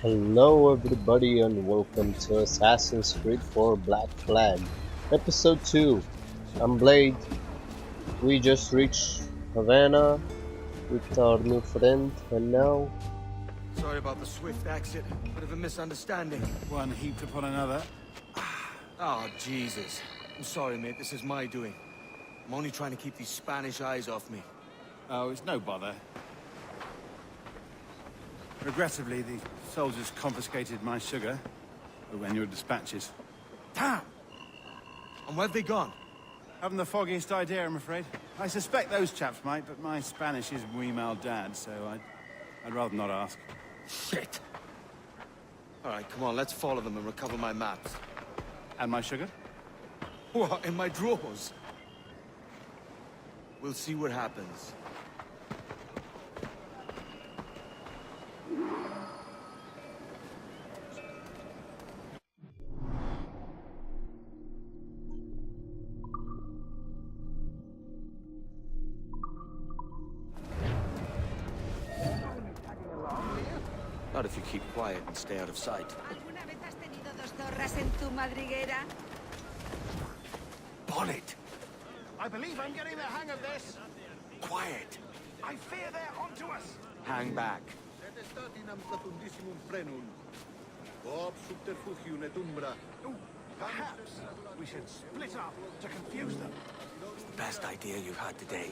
Hello everybody and welcome to Assassin's Creed 4 Black Flag, Episode 2. I'm Blade. We just reached Havana with our new friend and now... Sorry about the swift exit. Bit of a misunderstanding. One heaped upon another. Oh, Jesus. I'm sorry, mate. This is my doing. I'm only trying to keep these Spanish eyes off me. Oh, it's no bother. Regrettably, the soldiers confiscated my sugar when your dispatches. Damn! And where have they gone? Haven't the foggiest idea, I'm afraid. I suspect those chaps might, but my Spanish is muy mal dad, so I'd rather not ask. Shit! Alright, come on, let's follow them and recover my maps. And my sugar? What, in my drawers? We'll see what happens. Not if you keep quiet and stay out of sight. ¿Alguna vez has tenido dos zorras en tu madriguera? Bonnet! I believe I'm getting the hang of this. Quiet! I fear they're onto us. Hang back. Ooh, perhaps we should split up to confuse them. It's the best idea you've had today.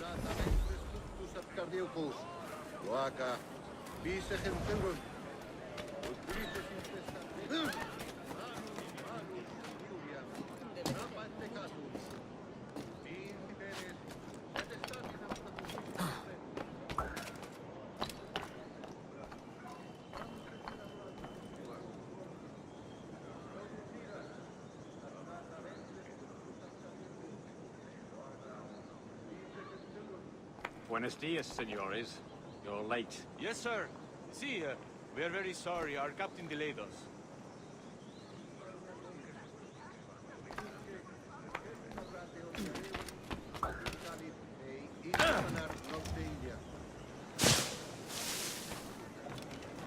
Buenos dias, senores. You're late. Yes, sir. See, we are very sorry. Our captain delayed us.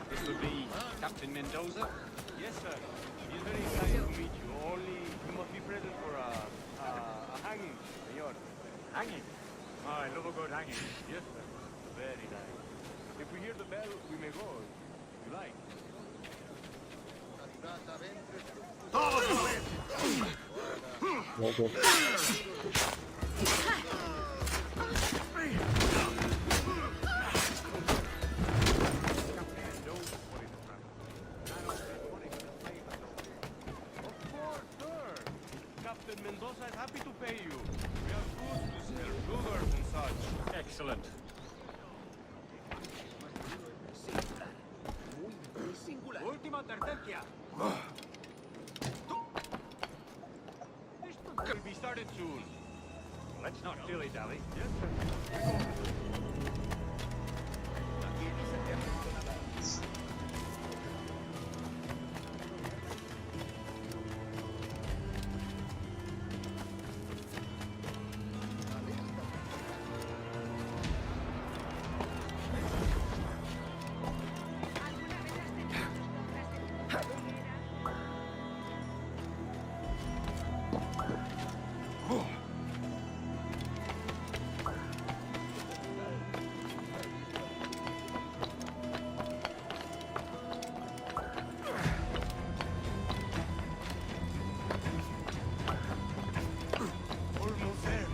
This will be Captain Mendoza. Yes, sir. He's very excited to meet you. Only you must be present for a hanging, senor. Hanging. Oh, I love a good hanging. Yes, sir. Very nice. If we hear the bell, we may go. If you like. Okay. Of course, sir. Captain Mendoza is happy to pay you. We have goods to sell, sugars and such. Excellent. Última advertencia. We'll be started soon. Let's not dilly-dally. Yes, sir. Almost there.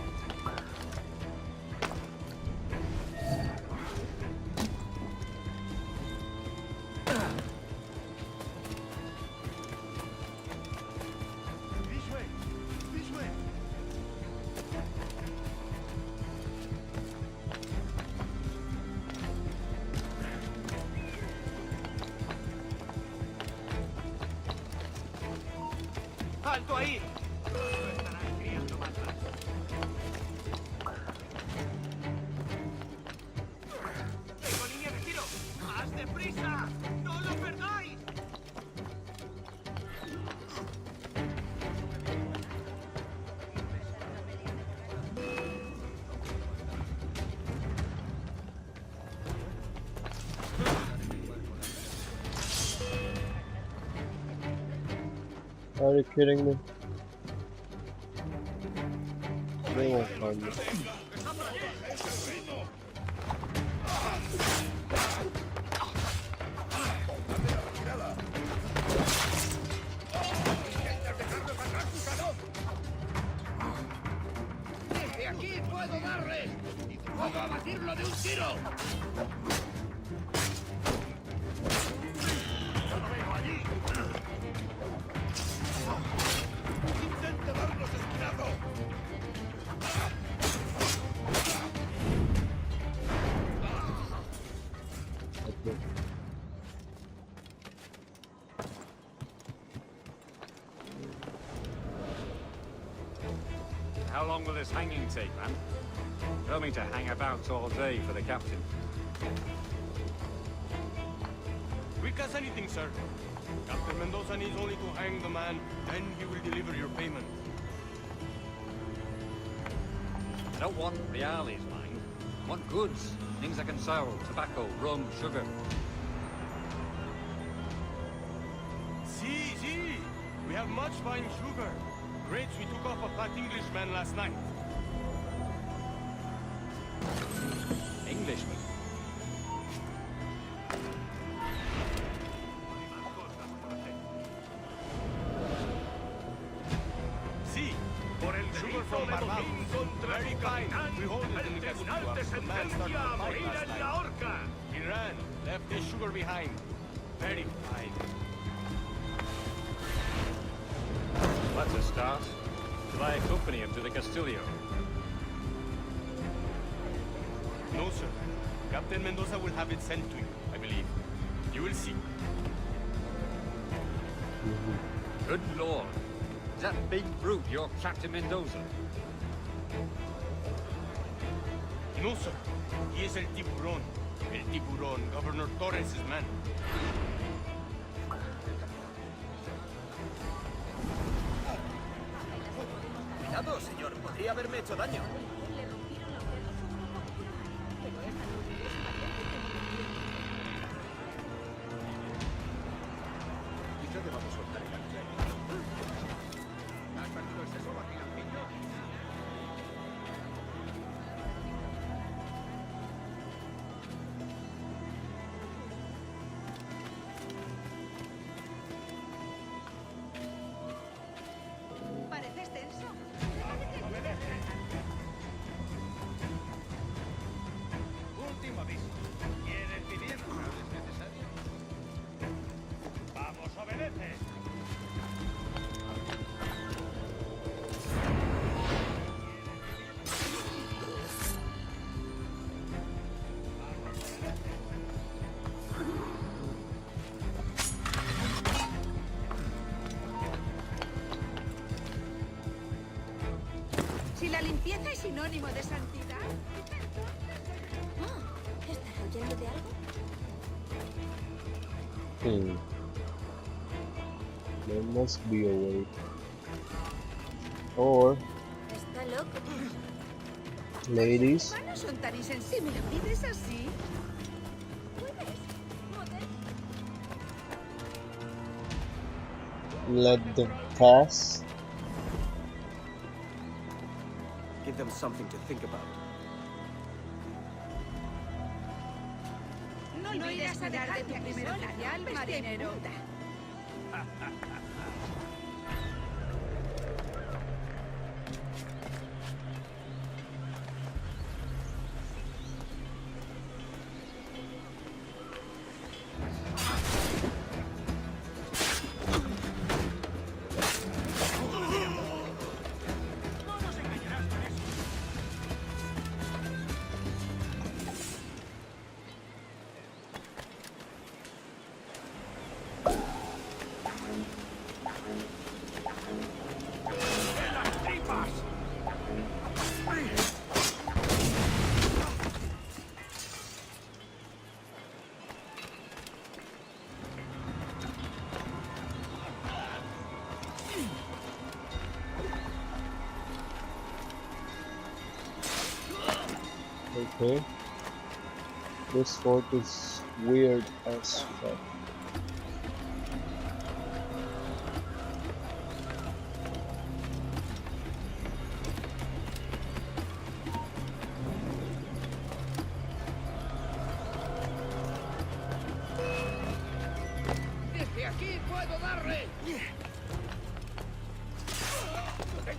This way. This way. ¡Alto ahí! ¡Tengo línea de tiro! ¡Más deprisa! ¡No lo perdáis! Are you kidding me? They won't find me. ¡Desde aquí puedo darle! ¡Y puedo abatirlo de un tiro! ¡No lo veo allí! ¡Intente darnos esquinazo! Okay. How long will this hanging take, man? Tell me to hang about all day for the captain. Quick as anything, sir. Captain Mendoza needs only to hang the man, then he will deliver your payment. I don't want reales, mind. I want goods. Things I can sell. Tobacco, rum, sugar. See. We have much fine sugar. Grapes we took off a fat Englishman last night. Englishman. See, Por el sugar delito from de Barbados. motín contra Very mi fine. capitán, We hold it in el the guest tribunal room. te The man started sentencia a to fight morir last en night. la horca. He ran, left his sugar behind. Very fine. Let's a start. Shall I accompany him to the Castillo? No, sir. Captain Mendoza will have it sent to you, I believe. You will see. Good lord. Is that big brute your Captain Mendoza? No, sir. He is El Tiburón. El Tiburón, Governor Torres' man. Cuidado, señor. Podría haberme hecho daño. Quizá debamos soltar el ancla. ¿Has perdido el seso, vacilantillo? Parece extenso. Último aviso. ¿Quieres vivir? ¿No es necesario? ¡Vamos, obedece! Si la limpieza es sinónimo de santidad. ¿Estás huyendo de algo? There must be a way. Or, Está loco. ladies, Los humanos son tan insensibles. ¿Me lo pides así? ¿Puedes? let the pass. Give them something to think about. No irás a dejar de tu primer oficial, marinero. Okay. This fort is weird as fuck.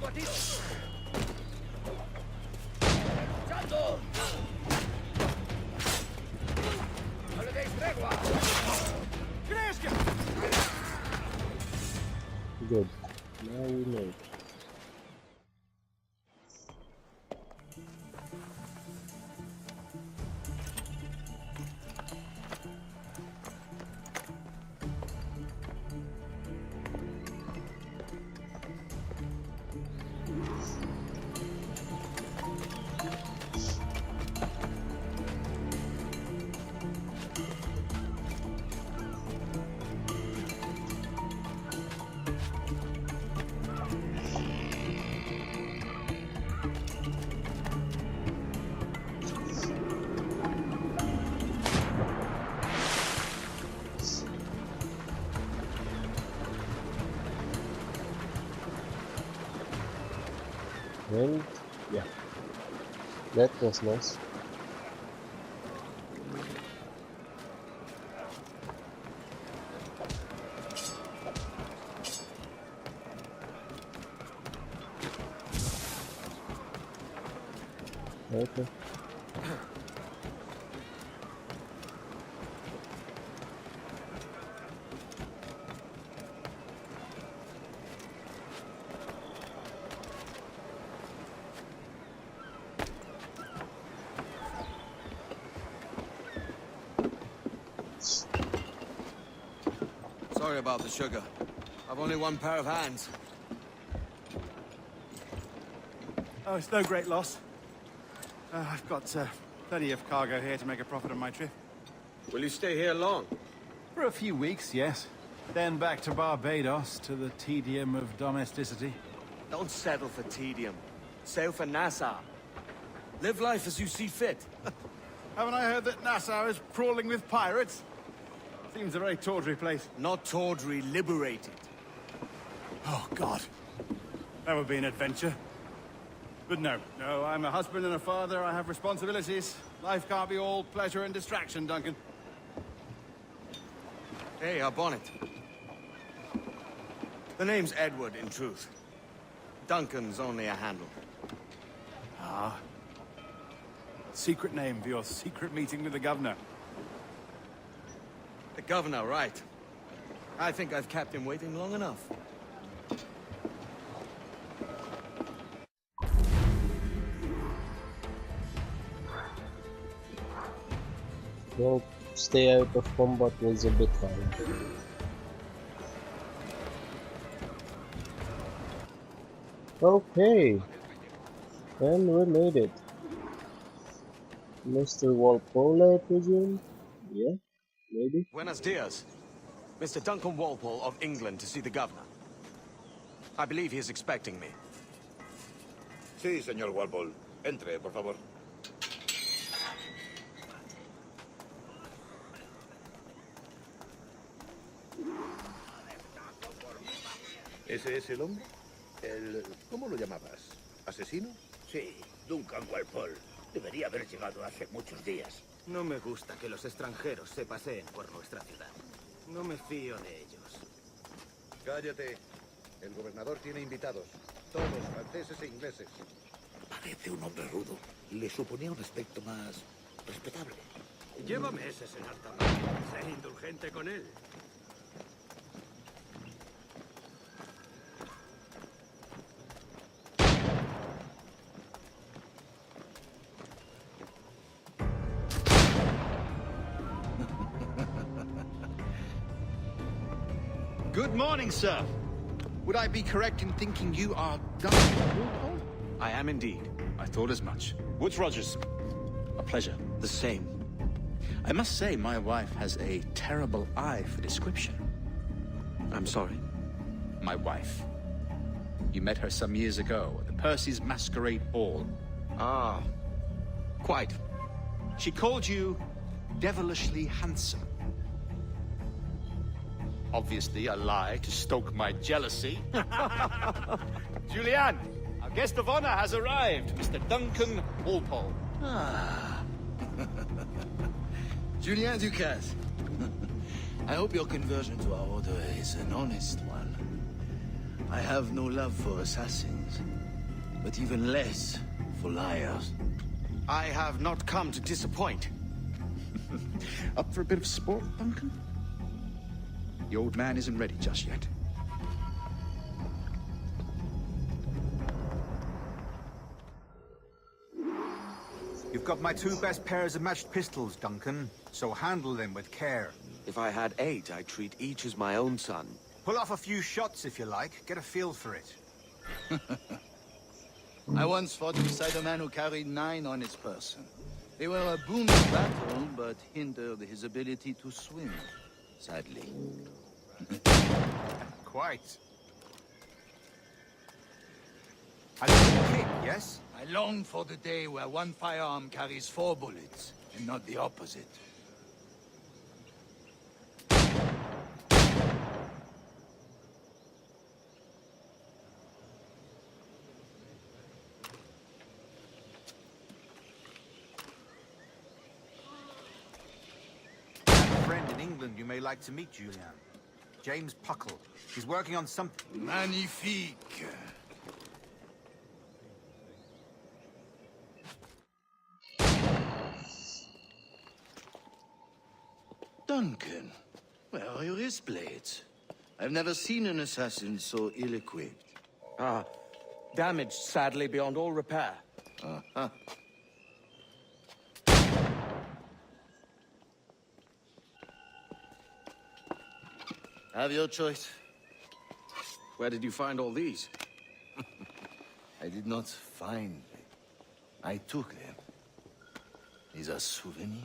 tengo a tiro. ¡Luchando! ¡No le deis tregua! ¿Crees que...? Good. Now we know. And yeah, that was nice. Okay. Sorry about the sugar. I've only one pair of hands. Oh, it's no great loss. I've got plenty of cargo here to make a profit on my trip. Will you stay here long? For a few weeks, yes. Then back to Barbados, to the tedium of domesticity. Don't settle for tedium. Sail for Nassau. Live life as you see fit. Haven't I heard that Nassau is crawling with pirates? Seems a very tawdry place. Not tawdry, liberated. Oh, God. That would be an adventure. But no, I'm a husband and a father. I have responsibilities. Life can't be all pleasure and distraction, Duncan. Hey, our bonnet. The name's Edward, in truth. Duncan's only a handle. Ah. Secret name for your secret meeting with the governor. The governor, right. I think I've kept him waiting long enough. Well, stay out of combat was a bit hard. Okay, and we made it. Mr. Walpole, I presume? Yeah, maybe. Buenos dias. Mr. Duncan Walpole of England to see the governor. I believe he is expecting me. Sí, señor Walpole. Entre, por favor. ¿Ese es el hombre? ¿Cómo lo llamabas? ¿Asesino? Sí, Duncan Walpole. Debería haber llegado hace muchos días. No me gusta que los extranjeros se paseen por nuestra ciudad. No me fío de ellos. Cállate. El gobernador tiene invitados. Todos franceses e ingleses. Parece un hombre rudo. Le suponía un aspecto más respetable. Lleva meses en alta mar. Sé indulgente con él. Good morning, sir. Would I be correct in thinking you are Duncan? I am indeed. I thought as much. Woods Rogers. A pleasure. The same. I must say, my wife has a terrible eye for description. I'm sorry. My wife. You met her some years ago at the Percy's Masquerade Ball. Ah, quite. She called you devilishly handsome. Obviously a lie to stoke my jealousy. Julianne, our guest of honor has arrived, Mr. Duncan Walpole. Ah. Julien Ducasse. I hope your conversion to our order is an honest one. I have no love for assassins, but even less for liars. I have not come to disappoint. Up for a bit of sport, Duncan? The old man isn't ready just yet. You've got my 2 best pairs of matched pistols, Duncan, so handle them with care. If I had 8, I'd treat each as my own son. Pull off a few shots if you like, get a feel for it. I once fought beside a man who carried 9 on his person. They were a boon in battle, but hindered his ability to swim, sadly. Quite. A little kick, yes? I long for the day where one firearm carries 4 bullets, and not the opposite. I have a friend in England you may like to meet, Julian. James Puckle. He's working on something... Magnifique! Duncan, where are your wrist blades? I've never seen an assassin so ill-equipped. Ah, damaged sadly beyond all repair. Uh-huh. Have your choice. Where did you find all these? I did not find them. I took them. These are souvenirs.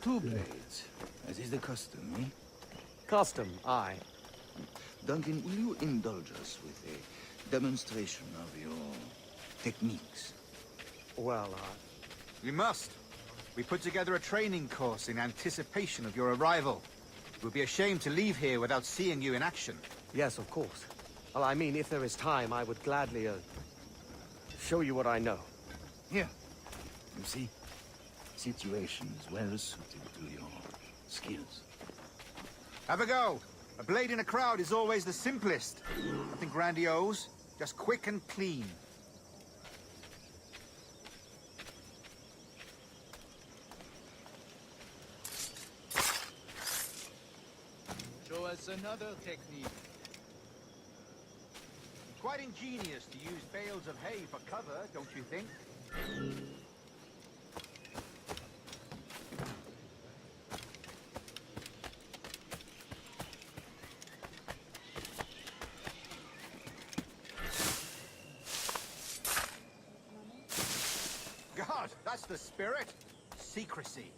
Two blades, as is the custom, eh? Custom, aye. Duncan, will you indulge us with a demonstration of your techniques? Well, We must. We put together a training course in anticipation of your arrival. It would be a shame to leave here without seeing you in action. yes, of course. Well, I mean, if there is time, I would gladly, show you what I know. Here. You see? Situation is well suited to your skills. Have a go. A blade in a crowd is always the simplest. Nothing grandiose, just quick and clean. Show us another technique. Quite ingenious to use bales of hay for cover, don't you think? God, that's the spirit. Secrecy.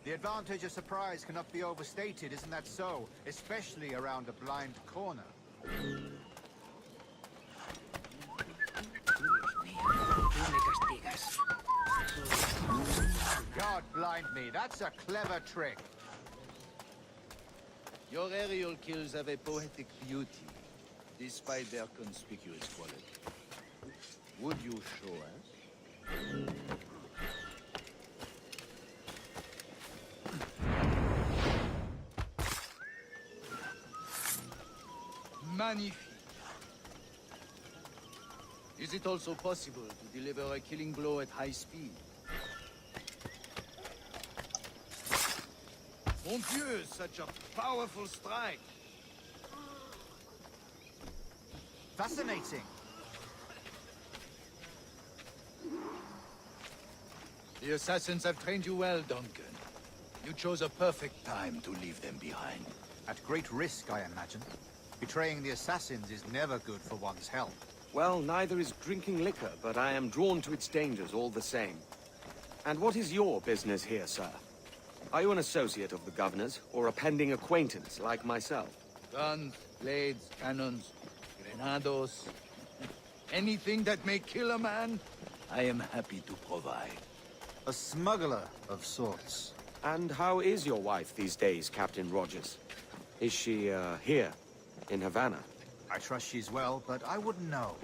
The advantage of surprise cannot be overstated, isn't that so? Especially around a blind corner. God blind me, that's a clever trick. Your aerial kills have a poetic beauty, despite their conspicuous quality. Would you show us? Magnifique. Is it also possible to deliver a killing blow at high speed? Mon Dieu, such a powerful strike! Fascinating. The assassins have trained you well, Duncan. You chose a perfect time to leave them behind. At great risk, I imagine. Betraying the assassins is never good for one's health. Well, neither is drinking liquor, but I am drawn to its dangers all the same. And what is your business here, sir? Are you an associate of the governor's, or a pending acquaintance like myself? Guns, blades, cannons, grenados. Anything that may kill a man, I am happy to provide. A smuggler of sorts. And how is your wife these days, Captain Rogers? Is she, here, in Havana? I trust she's well, but I wouldn't know.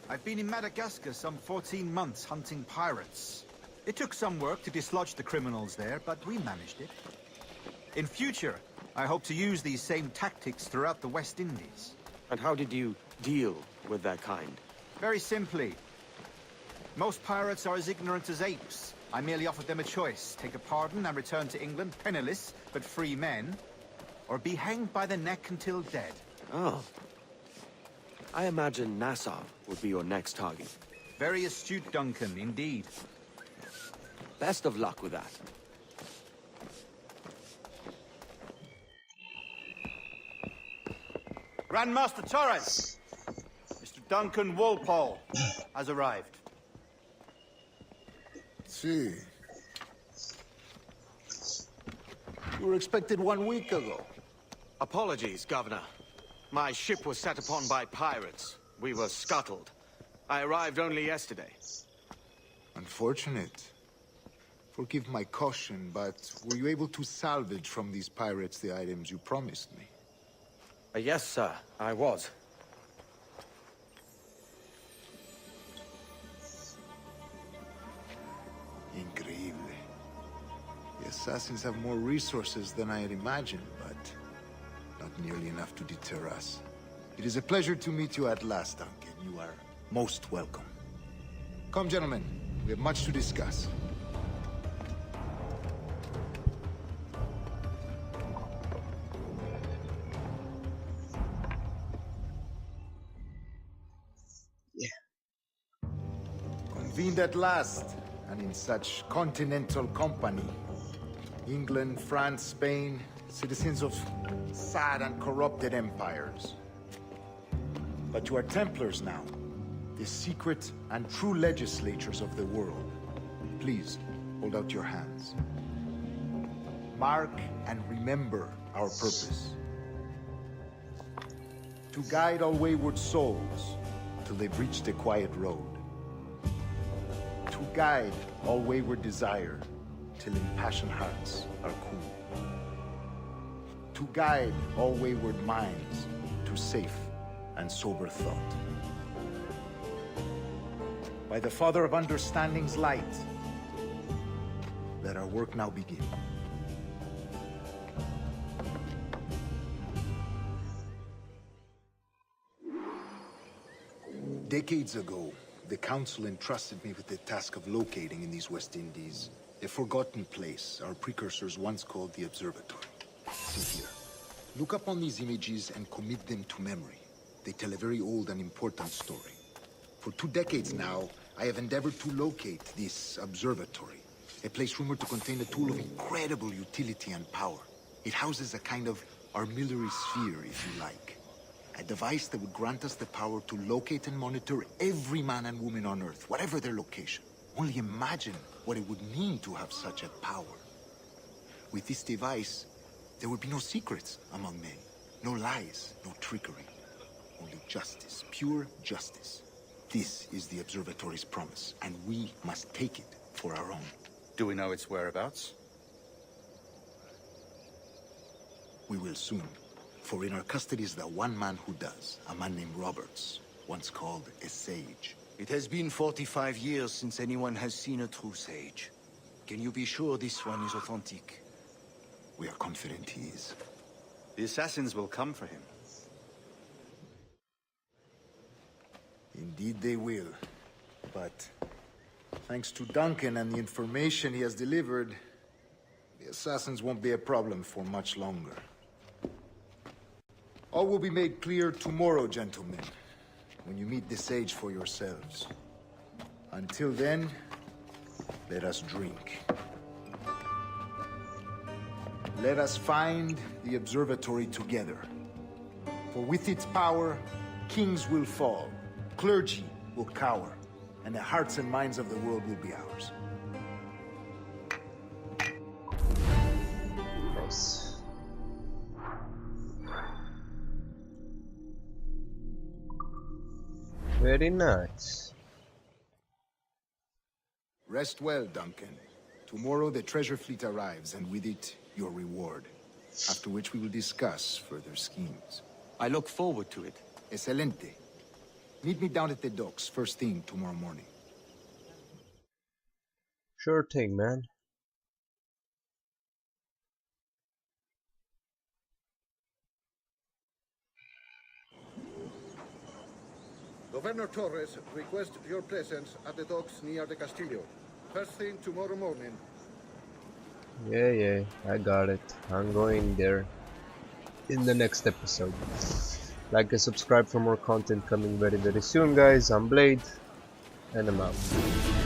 I've been in Madagascar some 14 months hunting pirates. It took some work to dislodge the criminals there, but we managed it. In future, I hope to use these same tactics throughout the West Indies. And how did you deal with their kind? Very simply. Most pirates are as ignorant as apes. I merely offered them a choice. Take a pardon and return to England penniless, but free men. Or be hanged by the neck until dead. Oh. I imagine Nassau would be your next target. Very astute, Duncan, indeed. Best of luck with that. Grandmaster Torres! Mr. Duncan Walpole has arrived. See. You were expected 1 week ago. Apologies, Governor. My ship was set upon by pirates. We were scuttled. I arrived only yesterday. Unfortunate. Forgive my caution, but were you able to salvage from these pirates the items you promised me? Yes, sir, I was. Increíble. The assassins have more resources than I had imagined, but not nearly enough to deter us. It is a pleasure to meet you at last, Duncan. You are most welcome. Come, gentlemen. We have much to discuss. Convened at last, and in such continental company. England, France, Spain, citizens of sad and corrupted empires. But you are Templars now, the secret and true legislators of the world. Please, hold out your hands. Mark and remember our purpose. To guide all wayward souls till they've reached a quiet road. To guide all wayward desire till impassioned hearts are cool. To guide all wayward minds to safe and sober thought. By the Father of Understanding's light, let our work now begin. Decades ago, the Council entrusted me with the task of locating in these West Indies a forgotten place our precursors once called the Observatory. See here. Look up on these images and commit them to memory. They tell a very old and important story. For 2 decades now, I have endeavored to locate this observatory, a place rumored to contain a tool of incredible utility and power. It houses a kind of armillary sphere, if you like. A device that would grant us the power to locate and monitor every man and woman on Earth, whatever their location. Only imagine what it would mean to have such a power. With this device, there would be no secrets among men, no lies, no trickery. Only justice, pure justice. This is the Observatory's promise, and we must take it for our own. Do we know its whereabouts? We will soon. For in our custody is the one man who does, a man named Roberts, once called a sage. It has been 45 years since anyone has seen a true sage. Can you be sure this one is authentic? We are confident he is. The assassins will come for him. Indeed they will. But thanks to Duncan and the information he has delivered, the assassins won't be a problem for much longer. All will be made clear tomorrow, gentlemen, when you meet the sage for yourselves. Until then, let us drink. Let us find the observatory together. For with its power, kings will fall, clergy will cower, and the hearts and minds of the world will be ours. Nice. Very nice. Rest well, Duncan. Tomorrow the treasure fleet arrives, and with it, your reward. After which we will discuss further schemes. I look forward to it. Excelente. Meet me down at the docks first thing tomorrow morning. Sure thing, man. Governor Torres requests your presence at the docks near the Castillo. First thing tomorrow morning. Yeah, I got it. I'm going there in the next episode. Like and subscribe for more content coming very soon, guys. I'm Blade, and I'm out.